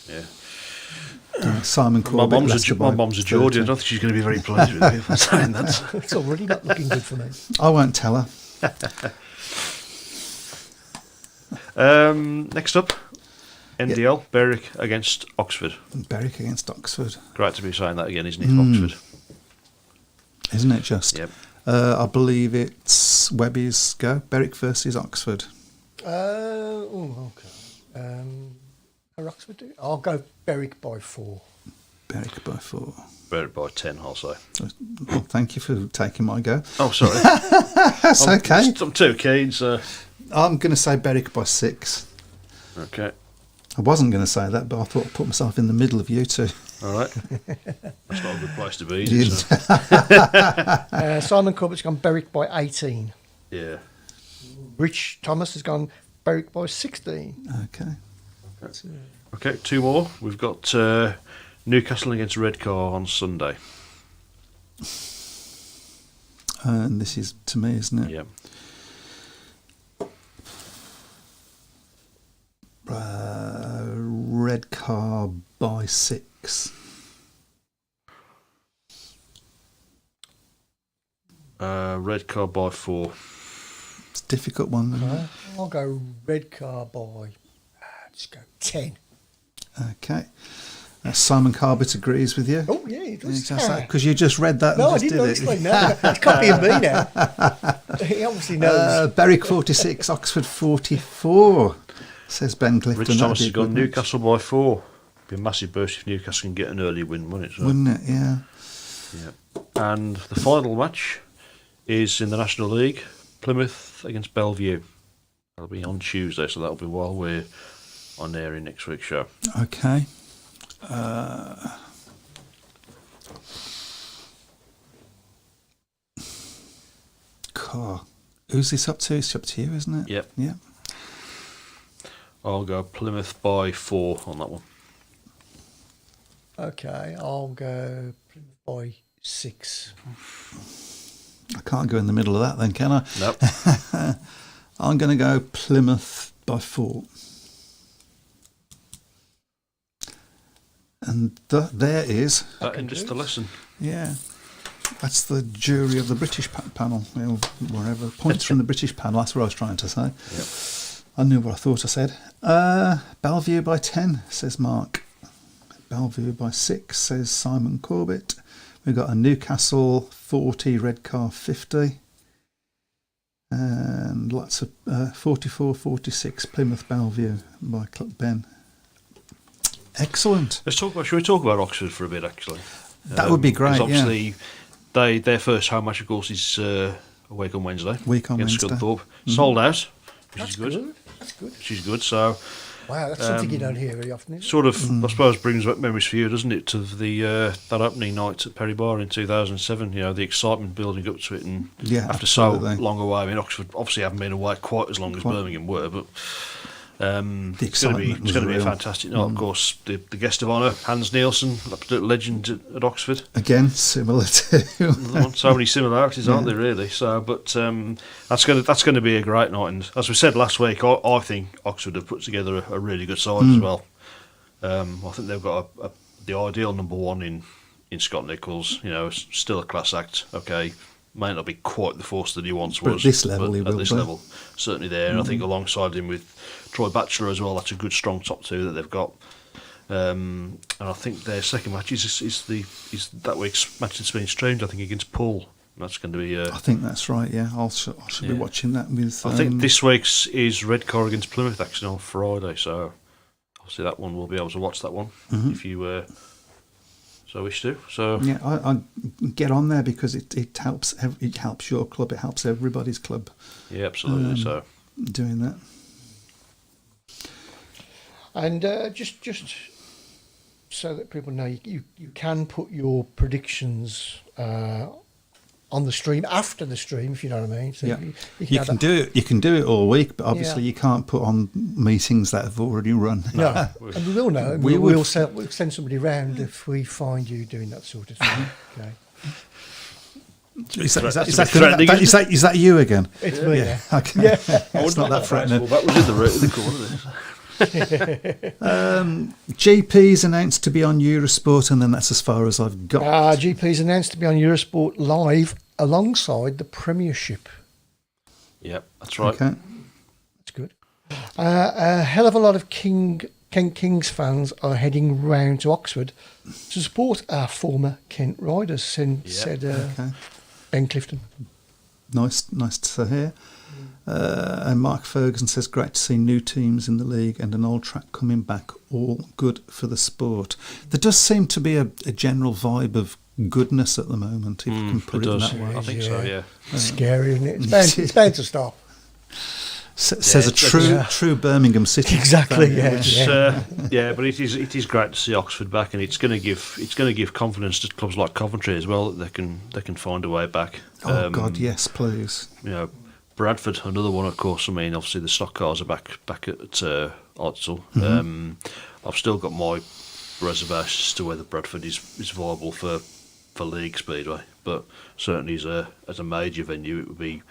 Yeah. Simon Corbett. My Leicester by mum's a Geordie. I 30. don't think she's going to be very pleased with me for saying that. It's already not looking good for me. I won't tell her. Next up, NDL, Berwick against Oxford. Berwick against Oxford. Great to be saying that again, isn't it? Oxford. Isn't it just? Yep. I believe it's Webby's go. Berwick versus Oxford. Okay. Are Oxford do? I'll go Berwick by 4. Berwick by 4. Berwick by 10, I'll say. Well, thank you for taking my go. Oh, sorry. That's okay. I'm too keen, so... I'm going to say Berwick by 6. Okay. I wasn't going to say that, but I thought I'd put myself in the middle of you two. All right. That's not a good place to be, is it? So? Simon Corbett's gone Berwick by 18. Yeah. Rich Thomas has gone Berwick by 16. Okay. Okay, 2 more. We've got Newcastle against Redcar on Sunday. And this is to me, isn't it? Yeah. Red car by 6. Redcar by 4. It's a difficult one. Isn't it? I'll go red car by, just go 10. Okay. Simon Corbett agrees with you. Oh, yeah, he does. Because you just read that. No, and I just didn't did explain it. that. He's copying me now. He obviously knows. Berwick 46, Oxford 44, says Ben Clifton. Rich That'd Thomas be a has gone good match. Newcastle by 4. Be a massive burst if Newcastle can get an early win, wouldn't it? So, Wouldn't it? Yeah. yeah. And the final match is in the National League, Plymouth against Bellevue. That'll be on Tuesday, so that'll be while we're on air in next week's show. Okay. Car. Who's this up to? It's up to you, isn't it? Yep. Yeah. I'll go Plymouth by 4 on that one. Okay, I'll go by 6. I can't go in the middle of that then, can I? Nope. I'm going to go Plymouth by 4. And there is... That ended the lesson. Yeah. That's the jury of the British panel, or wherever. Points from the British panel, that's what I was trying to say. Yep. I knew what I thought I said. Bellevue by 10, says Mark. Bellevue by 6, says Simon Corbett. We've got a Newcastle 40, Redcar 50. And lots of 44, 46, Plymouth Bellevue by Ben. Excellent. Should we talk about Oxford for a bit, actually? That would be great, 'cause obviously, their first home match, of course, is a week on Wednesday. Week on against Wednesday. Scunthorpe. Sold out, which That's is good. That's good. Which is good. So, Wow, that's something you don't hear very often, is it? sort of, I suppose, brings back memories for you, doesn't it, to the that opening night at Perry Bar in 2007. You know, the excitement building up to it, and Yeah, after absolutely. so long away. I mean, Oxford obviously haven't been away quite as long as Birmingham were, but it's going excitement was to be a real. fantastic night. Of course, the guest of honour, Hans Nielsen, absolute legend at Oxford. Again, similar to... Another one. So many similarities, aren't there? Really. So, but that's going to be a great night. And as we said last week, I think Oxford have put together a really good side as well. I think they've got the ideal number one in Scott Nichols. You know, still a class act. Okay, may not be quite the force that he once But at was. this level he at will this be. level, certainly there. And I think alongside him with Troy Batchelor as well, that's a good strong top two that they've got. And I think their second match is that week's match that's been streamed. I think against Poole. That's going to be. I think that's right, yeah. I should be watching that with... I think this week's is Redcar against Plymouth actually on Friday, so obviously that one we'll be able to watch that one if you so wish to. So Yeah, I get on there because it helps it helps your club, it helps everybody's club yeah, absolutely. So doing that. And just so that people know, you can put your predictions on the stream after the stream, if you know what I mean. So Yeah, you can do it. You can do it all week, but obviously Yeah. you can't put on meetings that have already run. No, and we will know. And We would- we'll send somebody round if we find you doing that sort of thing. Okay, Is That's a bit threatening, is that you again? it's me. Yeah. Okay. Yeah. It's not that threatening. Well, that was in the corner. GP's announced to be on Eurosport, and then that's as far as I've got. GP's announced to be on Eurosport live alongside the Premiership. Yep, that's right. Okay. That's good. A hell of a lot of Kent Kings fans are heading round to Oxford to support our former Kent Riders, said Ben Clifton. Nice to hear. And Mark Ferguson says, great to see new teams in the league and an old track coming back, all good for the sport. There does seem to be a general vibe of goodness at the moment, if you can put it that way. I think so, yeah. It's scary, isn't it? It's bound to stop. Says a true Birmingham City. Exactly, fan. But it is great to see Oxford back, and it's going to give confidence to clubs like Coventry as well that they can find a way back. Oh God, yes, please. Bradford, another one, of course. I mean, obviously the stock cars are back at Odsal. I've still got my reservations as to whether Bradford is viable for League Speedway, but certainly as a major venue, it would be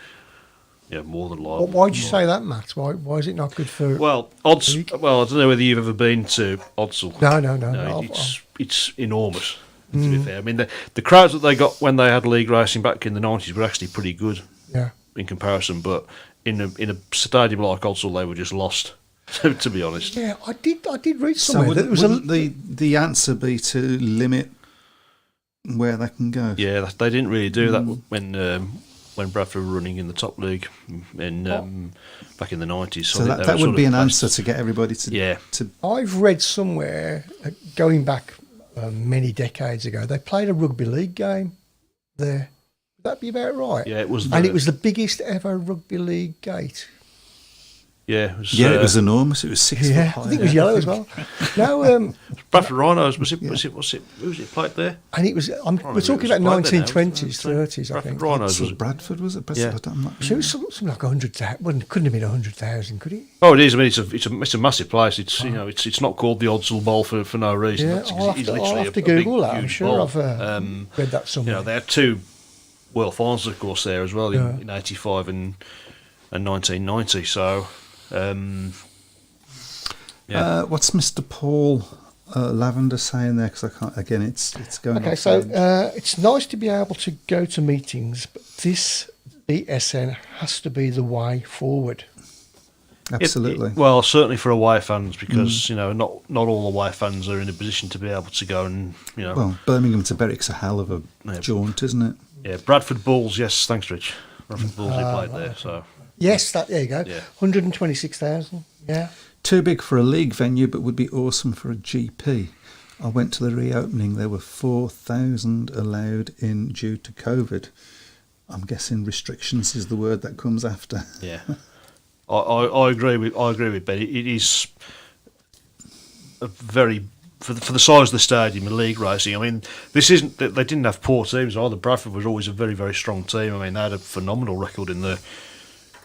more than liable. Why did you say that, Matt? Why is it not good for? Well, I don't know whether you've ever been to Odsal. No. It's enormous. To be fair, I mean the crowds that they got when they had league racing back in the 90s were actually pretty good. Yeah. In comparison, but in a stadium like Odsal, they were just lost. To be honest. Yeah, I did read somewhere that wouldn't the answer be to limit where they can go? Yeah, they didn't really do that when Bradford were running in the top league back in the 90s. So that would be an answer to get everybody to. Yeah. I've read somewhere going back many decades ago, they played a rugby league game there. Would that be about right? Yeah, it was. And it was the biggest ever rugby league gate. Yeah, it was enormous. It was 6 foot high. I think it was yellow as well. No, Bradford Rhinos. Was it? Who was it played there? And it was. We're talking about 1920s, 30s. I think. Bradford Rhinos was it? Bradford, was it? Yeah. I'm not sure. It was something like 100,000. Well, it couldn't have been 100,000, could it? Oh, it is. I mean, it's a massive place. It's it's not called the Odsal Bowl for no reason. Yeah, I'll have to Google that. I'm sure I've read that somewhere. They had two World Finals, of course, there as well in 85 and 1990. So. What's Mr. Paul Lavender saying there? Because I can't. Again, it's going. Okay, so it's nice to be able to go to meetings, but this BSN has to be the way forward. Absolutely. Well, certainly for away fans, because not all away fans are in a position to be able to go and Well, Birmingham to Berwick's a hell of a jaunt, isn't it? Yeah, Bradford Bulls. Yes, thanks, Rich. Bradford Bulls he played there. So. Yes, there you go. Yeah. 126,000. Yeah. Too big for a league venue, but would be awesome for a GP. I went to the reopening. There were 4,000 allowed in due to COVID. I'm guessing restrictions is the word that comes after. Yeah, I agree with Ben. It is a very for the size of the stadium and league racing. I mean, this isn't. They didn't have poor teams either. Bradford was always a very, very strong team. I mean, they had a phenomenal record in the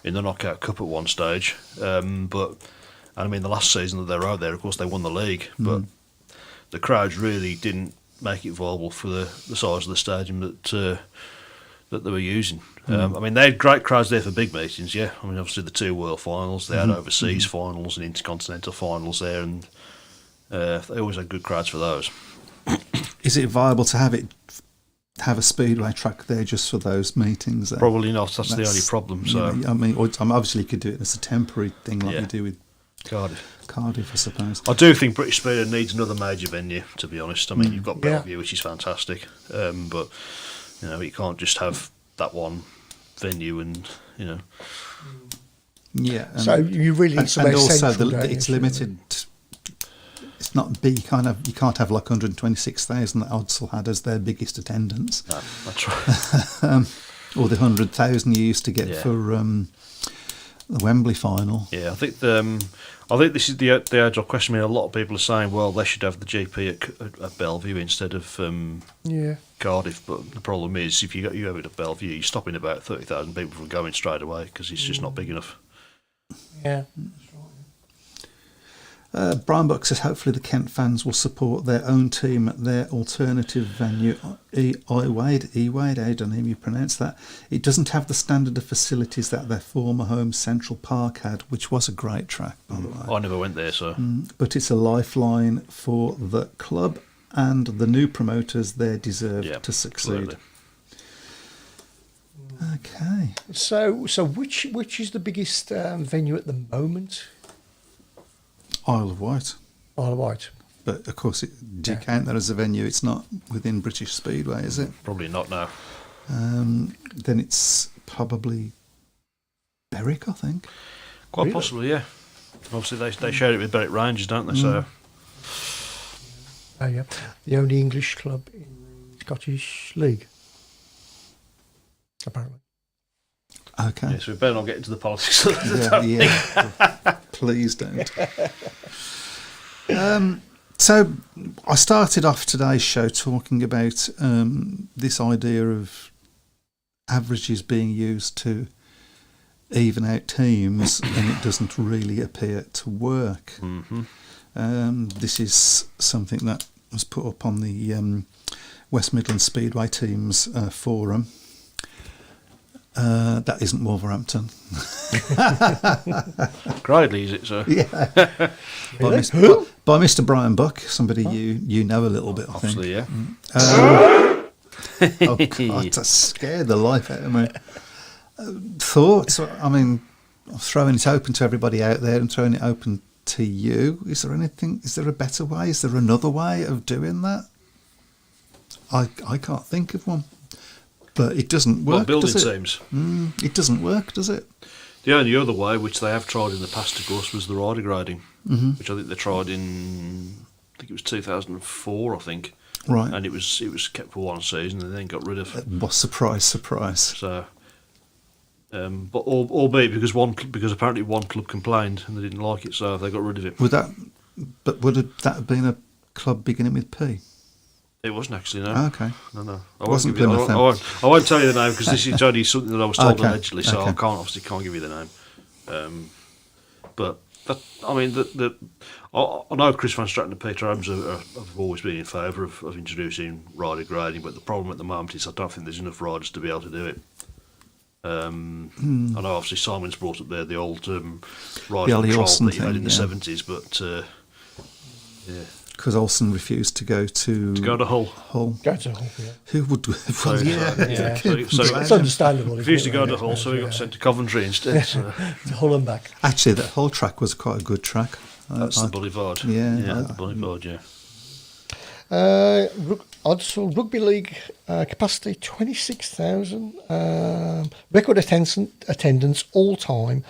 Knockout Cup at one stage. But I mean, the last season that they were out there, of course, they won the league. But the crowds really didn't make it viable for the size of the stadium that they were using. I mean, they had great crowds there for big meetings. Yeah, I mean, obviously the two World Finals, they had overseas finals and intercontinental finals there, and they always had good crowds for those. Is it viable to have a speedway track there just for those meetings? Probably not. That's the only problem. So I mean, obviously you could do it as a temporary thing, like you do with Cardiff, I suppose. I do think British Speedway needs another major venue. To be honest, I mean, you've got Bellevue, which is fantastic, but you can't just have that one venue, and Yeah. So you really need and also central, it's limited. It's not big. You can't have like 126,000 that Odsal had as their biggest attendance. No, that's right. Or the 100,000 you used to get for the Wembley final. Yeah, I think this is the age-old question. I mean, a lot of people are saying, well, they should have the GP at Bellevue instead of Cardiff. But the problem is, if you have it at Bellevue, you're stopping about 30,000 people from going straight away because it's just not big enough. Yeah. Brian Buck says hopefully the Kent fans will support their own team at their alternative venue, Ewade, I don't know how you pronounce that. It doesn't have the standard of facilities that their former home Central Park had, which was a great track, by the way. I never went there, so. But it's a lifeline for the club and the new promoters. They deserve to succeed. Absolutely. Okay. So which is the biggest venue at the moment? Isle of Wight. Isle of Wight. But of course, do you count that as a venue? It's not within British Speedway, is it? Probably not now. Then it's probably Berwick, I think. Quite Really? possibly, yeah. Obviously, they share it with Berwick Rangers, don't they? So Oh yeah, the only English club in the Scottish League, apparently. Okay. yeah, so we better not get into the politics of that. Yeah. Please don't. So I started off today's show talking about this idea of averages being used to even out teams, and it doesn't really appear to work. This is something that was put up on the West Midlands Speedway Teams forum. That isn't Wolverhampton. Gridley, is it, so? Yeah. by Mr. Brian Buck, somebody you know a little bit, I think. Obviously, yeah. Oh, God, that scared the life out of me. Thoughts? I mean, I'm throwing it open to everybody out there and throwing it open to you. Is there anything? Is there a better way? Is there another way of doing that? I can't think of one. But it doesn't work, building does it? teams. It doesn't work, does it? The only other way, which they have tried in the past, of course, was the rider grading, which I think they tried in, I think it was 2004, I think. Right. And it was kept for one season and then got rid of. What surprise! So, but albeit because apparently one club complained and they didn't like it, so they got rid of it. Would that have been a club beginning with P? It wasn't actually, no. Okay. No. Wasn't Plymouth then? I won't tell you the name because this is only something that I was told Okay. allegedly, so Okay. I can't give you the name. But that, I mean, I know Chris Van Stratton and Peter Holmes have always been in favour of introducing rider grading, but the problem at the moment is I don't think there's enough riders to be able to do it. I know obviously Simon's brought up there the old rider Ollie control Olsen that you had thing, in the yeah. 70s, but yeah. Because Olsen refused to go to Hull. Hull. Go to Hull, yeah. Who would? Well, yeah. Yeah. So It's understandable. refused to isn't go it, to Hull, so he got sent to Coventry instead. So. to Hull and back. Actually, that whole track was quite a good track. That's the Boulevard. Yeah, the Boulevard, yeah. Also, rugby league capacity 26,000. Record attendance all time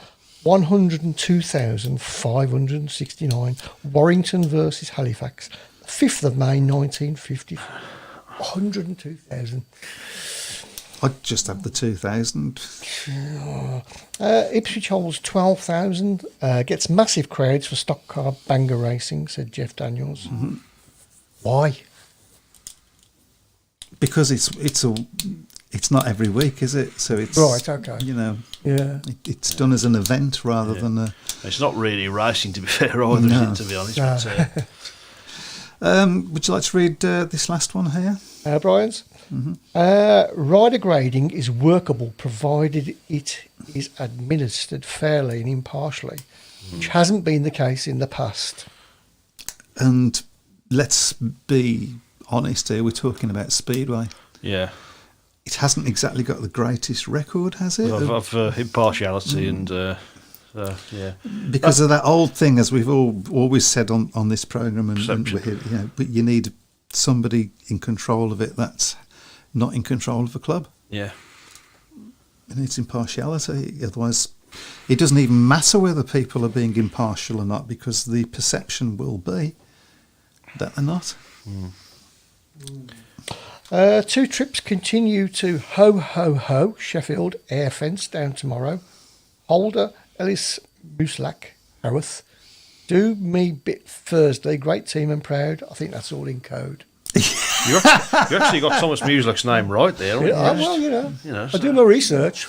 102,569. Warrington versus Halifax, 5th of May 1954. 102,000. I'd just have the 2,000. Ipswich holds 12,000. Gets massive crowds for stock car banger racing, said Jeff Daniels. Why? Because it's not every week, is it? So it's Right, okay. You know, Yeah. it's done as an event rather than a. It's not really racing, to be fair, either, is it, to be honest. No. But, Would you like to read this last one here? Brian's? Rider grading is workable provided it is administered fairly and impartially, which hasn't been the case in the past. And let's be honest here, we're talking about Speedway. yeah. It hasn't exactly got the greatest record, has it? Of impartiality and, yeah. Because of that old thing, as we've always said on this programme, and Perception. you know, but you need somebody in control of it that's not in control of the club. Yeah. It needs impartiality. Otherwise, it doesn't even matter whether people are being impartial or not, because the perception will be that they're not. 2 trips continue to Ho Sheffield Air Fence down tomorrow. Holder Ellis Mooslack Haworth. Do me bit Thursday. Great team and proud. I think that's all in code. You actually got Thomas Muslek's name right there. haven't Yeah, you? well, You I do my research.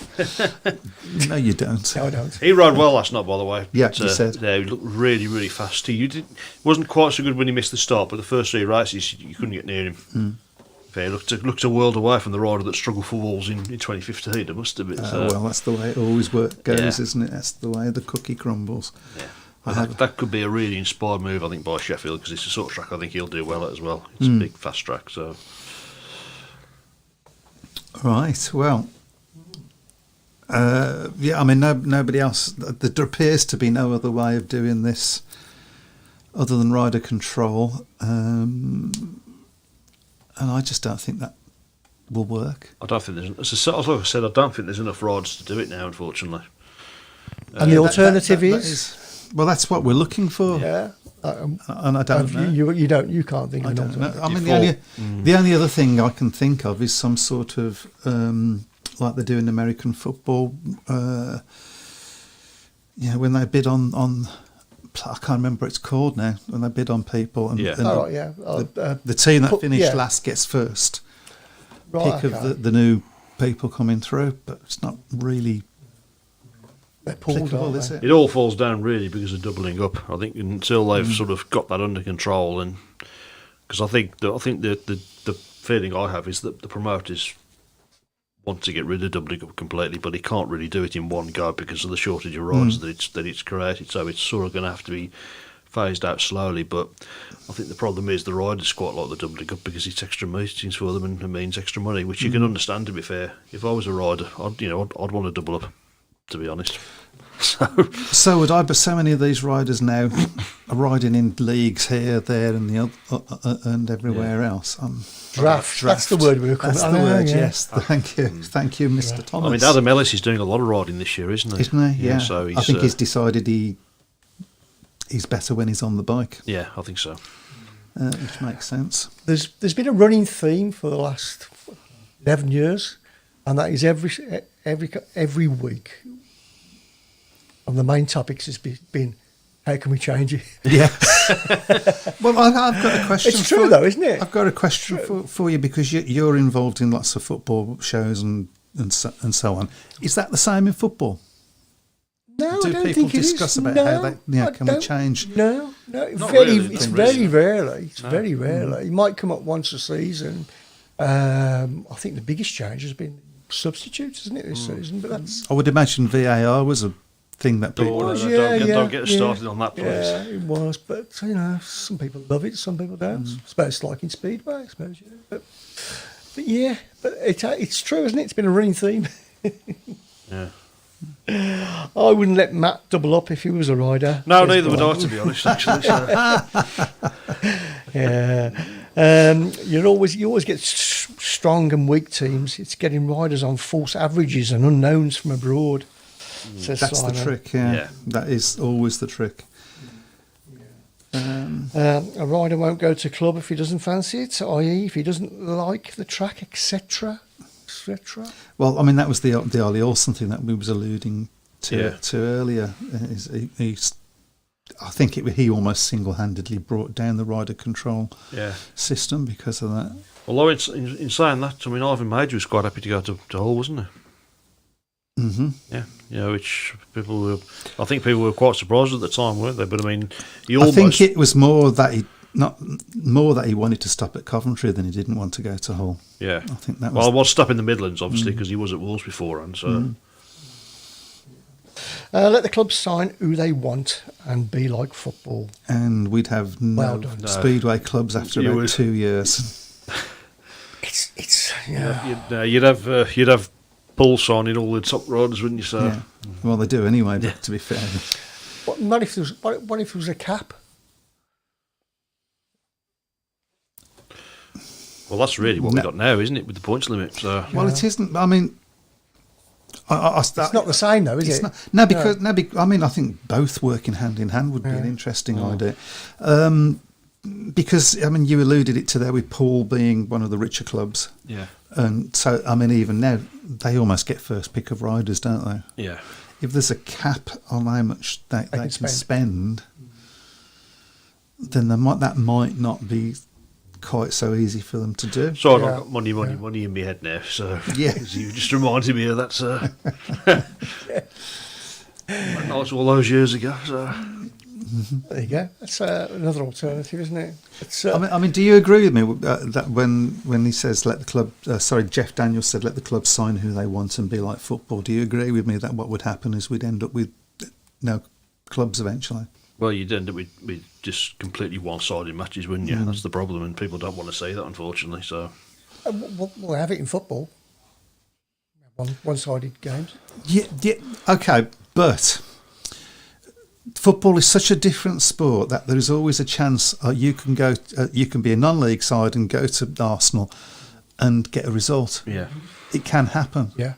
No, you don't. No, I don't. He rode well last night, by the way. Yeah, But, you said. Yeah, he looked really, really fast. He wasn't quite so good when he missed the start, but the first 3 races, you couldn't get near him. Fair, looked a world away from the rider that struggled for Wolves in 2015, I must admit. Well, that's the way it always goes, Yeah. isn't it? That's the way the cookie crumbles. Yeah. That could be a really inspired move, I think, by Sheffield, because it's the sort of track I think he'll do well at as well. It's a big, fast track. So, Right. Well, yeah. I mean, nobody else. There appears to be no other way of doing this other than rider control, and I just don't think that will work. I don't think there's. Like I said, I don't think there's enough riders to do it now, unfortunately. And the alternative that is? well, that's what we're looking for. Yeah. And I don't know. You can't think I of an don't know. alternative. I mean, the only other thing I can think of is some sort of like they do in American football. When they bid on I can't remember what it's called now. When they bid on people, and, Yeah. and Oh, right, yeah. the team that finished yeah. last gets first Right, pick okay. of the new people coming through, but it's not really They're pulled, applicable, aren't is they? it? It all falls down really because of doubling up. I think until they've sort of got that under control, and because I think the feeling I have is that the promoters want to get rid of doubling up completely, but he can't really do it in one go because of the shortage of riders that it's created. So it's sort of going to have to be phased out slowly. But I think the problem is the riders quite like the doubling up because it's extra meetings for them and it means extra money, which you can understand. To be fair, if I was a rider, I'd want to double up. To be honest. So would I, but so many of these riders now are riding in leagues here, there, and and everywhere else. Draft. That's the word we were calling. That's the word. Yes. Thank you, Mr. Thomas. I mean, Adam Ellis is doing a lot of riding this year, isn't he? Isn't he? Yeah. So I think he's decided he's better when he's on the bike, Yeah, I think so. which makes sense. There's been a running theme for the last 11 years, and that is every week. And the main topics has been how can we change it? Yeah. Well, I've got a question. It's true though, isn't it? I've got a question for you because you're involved in lots of football shows and so on. Is that the same in football? No, Do I don't people think it is. discuss about No, how they I can we don't- change? No, Not very, really, it's not very really. rarely. It's very rarely. It might come up once a season. I think the biggest change has been substitutes, isn't it, this season? But that's I would imagine VAR was a thing that people. Don't get us started on that, please. Yeah, it was. But some people love it, some people don't. I suppose it's like in Speedway, I suppose. Yeah. But yeah, but it's true, isn't it? It's been a running theme. Yeah. I wouldn't let Matt double up if he was a rider. No, neither would I, to be honest. Actually, so. Yeah, you always get strong and weak teams. It's getting riders on false averages and unknowns from abroad. Says That's Simon. the trick. Yeah. Yeah. That is always the trick. A rider won't go to club if he doesn't fancy it, i.e., if he doesn't like the track, etc. Well, I mean, that was the Ollie Olsen thing that we was alluding to earlier. I think he almost single-handedly brought down the rider control system because of that. Although in saying that, I mean, Ivan Major was quite happy to go to Hull, wasn't he? Mm-hmm. Yeah, which I think people were quite surprised at the time, weren't they? But I mean, I think it was more that he wanted to stop at Coventry than he didn't want to go to Hull. Yeah, I think that was. Well, I was stuck in the Midlands, obviously, because he was at Wolves beforehand. So Let the clubs sign who they want and be like football. And we'd have no done. Speedway clubs after You about would. 2 years. It's yeah. you'd have Paul signing all the top riders, wouldn't you? So Yeah. Well, they do anyway. But to be fair, What if there was a cap? well, that's really what we've got now, isn't it, with the points limit? So well, it isn't. I mean, It's not the same though, is It's it? not, no, because I mean, I think both working hand in hand would be an interesting idea. Because I mean, you alluded it to there with Paul being one of the richer clubs, yeah, and so I mean, even now they almost get first pick of riders, don't they? yeah. If there's a cap on how much they can spend, then that might not be quite so easy for them to do. So I've Yeah. got money in my head now. So Yeah. you just reminded me of that. That was all those years ago. So There you go. That's another alternative, isn't it? It's, I mean, do you agree with me that when he says let the club, Jeff Daniels said let the club sign who they want and be like football? Do you agree with me that what would happen is we'd end up with no clubs eventually? well, you'd end up with just completely one-sided matches, wouldn't you? That's the problem, and people don't want to see that, unfortunately. So we'll have it in football. One-sided games. Yeah, okay, but football is such a different sport that there is always a chance you can be a non-league side and go to Arsenal and get a result. yeah, It can happen. Yeah.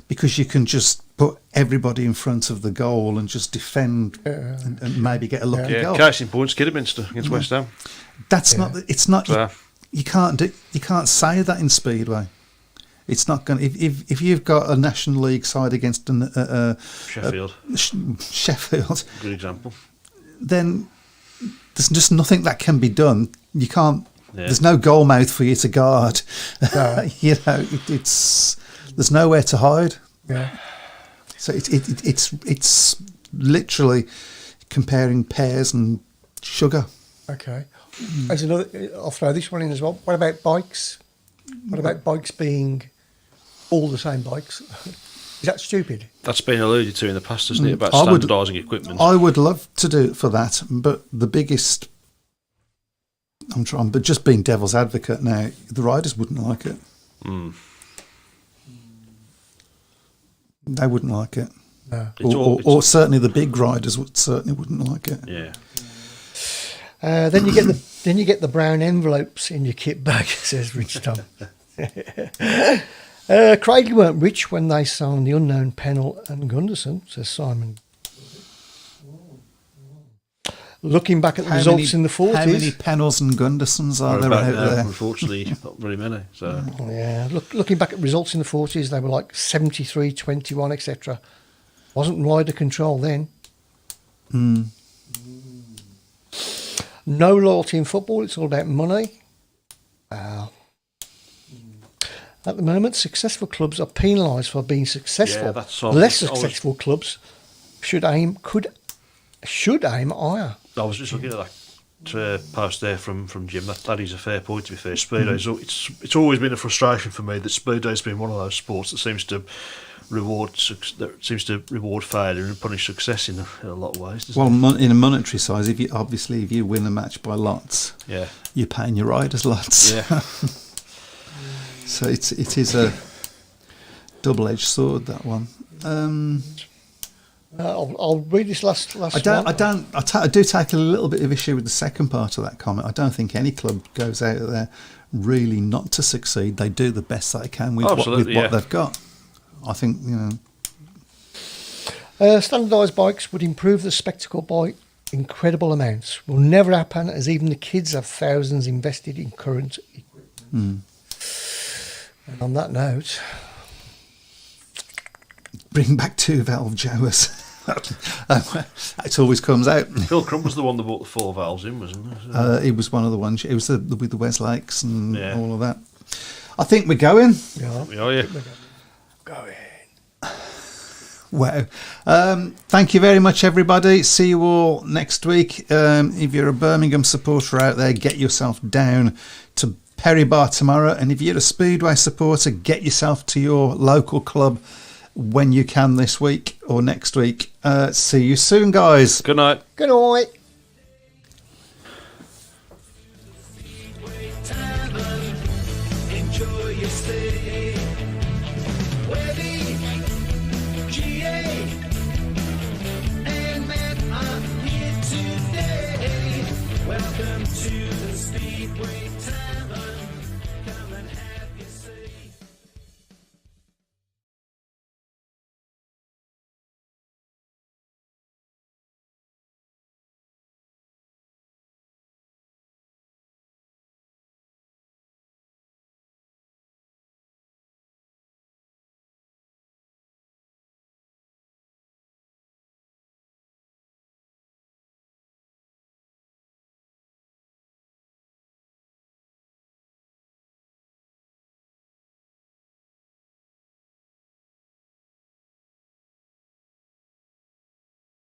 Because you can just put everybody in front of the goal and just defend and maybe get a lucky yeah. goal. Case in point, Kidderminster against West Ham. That's not. It's not. So- You can't say that in Speedway. It's not going. If you've got a National League side against Sheffield, Sheffield, good example. then there's just nothing that can be done. You can't. Yeah. There's no goal mouth for you to guard. No. It's there's nowhere to hide. Yeah. So it's literally comparing pears and sugar. Okay. There's another. I'll throw this one in as well. What about bikes? What about bikes being all the same bikes? Is that stupid? That's been alluded to in the past, hasn't it? About I would- standardising equipment. I would love to do it for that, but the biggest. I'm trying, but just being devil's advocate now, the riders wouldn't like it. They wouldn't like it. No. Or certainly the big riders wouldn't like it. Yeah. Then you get the brown envelopes in your kit bag, says Rich Tom. Craigie weren't rich when they signed the unknown Pennell and Gunderson, says Simon. Looking back at the results in the 40s. How many Pennells and Gundersons are there out there? Unfortunately, not very many. So Yeah, looking back at results in the 40s, they were like 73, 21, etc. Wasn't rider control then. No loyalty in football, it's all about money. At the moment, successful clubs are penalised for being successful. Yeah, that's all. Less I was- successful clubs should aim higher. I was just looking at that post there from Jim. That is a fair point, to be fair. Speedway, it's always been a frustration for me that Speedway's been one of those sports that seems to reward failure and punish success in a lot of ways. Well, in a monetary size, if you win a match by lots, Yeah. you're paying your riders lots. Yeah. So it is a double-edged sword, that one. I'll read this last one. I do take a little bit of issue with the second part of that comment. I don't think any club goes out there really not to succeed. They do the best they can with what they've got. I think, Standardised bikes would improve the spectacle by incredible amounts. Will never happen, as even the kids have thousands invested in current equipment. And on that note, bring back 2-valve Joas. It always comes out. Phil Crump was the one that brought the 4 valves in, wasn't he? It was one of the ones. It was with the Westlakes and Yeah. all of that. I think we're going. yeah, Oh, yeah. go in. Wow. Thank you very much, everybody. See you all next week. If you're a Birmingham supporter out there, get yourself down to Perry Bar tomorrow. And if you're a Speedway supporter, get yourself to your local club when you can this week or next week. See you soon, guys. Good night. Good night. Speedway Tavern, enjoy your stay. Webby, GA, and Matt are here today. Welcome to the Speedway